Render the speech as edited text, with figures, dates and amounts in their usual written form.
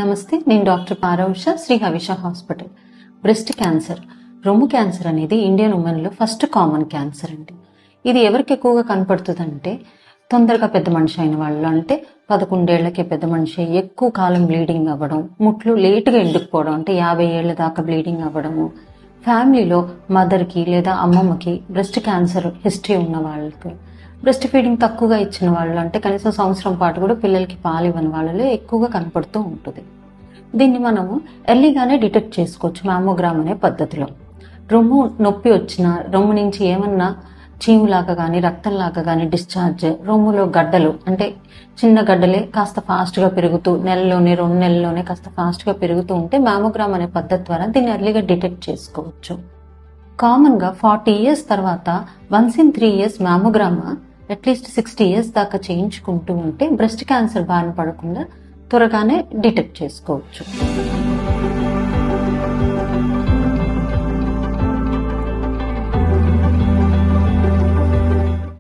నమస్తే, నేను doctor Parousha, Shri Havisha hospital. Breast cancer, రొమ్ము క్యాన్సర్ అనేది ఇండియన్ ఉమెన్లో ఫస్ట్ కామన్ క్యాన్సర్ అండి. ఇది ఎవరికి ఎక్కువగా కనపడుతుందంటే తొందరగా పెద్ద మనిషి అయిన వాళ్ళు, అంటే 11 ఏళ్లకే పెద్ద మనిషి ఎక్కువ కాలం బ్లీడింగ్ అవ్వడం, ముట్లు లేటుగా ఎండుకుపోవడం, అంటే 50 ఏళ్ల దాకా బ్లీడింగ్ అవ్వడము, ఫ్యామిలీలో మదర్కి లేదా అమ్మమ్మకి బ్రెస్ట్ క్యాన్సర్ హిస్టరీ ఉన్న వాళ్ళకి, బ్రెస్ట్ ఫీడింగ్ తక్కువగా ఇచ్చిన వాళ్ళు, అంటే కనీసం సంవత్సరం పాటు కూడా పిల్లలకి పాలు ఇవ్వని వాళ్ళలో ఎక్కువగా కనపడుతూ ఉంటుంది. దీన్ని మనము ఎర్లీగానే డిటెక్ట్ చేసుకోవచ్చు మ్యామోగ్రామ్ అనే పద్ధతిలో. రొమ్ము నొప్పి వచ్చినా, రొమ్ము నుంచి ఏమన్నా చీములాగా కానీ రక్తంలాగా కానీ డిశ్చార్జ్, రొమ్ములో గడ్డలు, అంటే చిన్న గడ్డలే కాస్త ఫాస్ట్గా పెరుగుతూ నెలలోనే 2 నెలల్లోనే కాస్త ఫాస్ట్గా పెరుగుతూ ఉంటే మ్యామోగ్రామ్ అనే పద్ధతి ద్వారా దీన్ని ఎర్లీగా డిటెక్ట్ చేసుకోవచ్చు. కామన్గా 40 ఇయర్స్ తర్వాత once in 3 years mammogram at least 60 years దాకా చేయించుకుంటూ ఉంటే బ్రెస్ట్ క్యాన్సర్ బారిన పడకుండా త్వరగానే డిటెక్ట్ చేసుకోవచ్చు.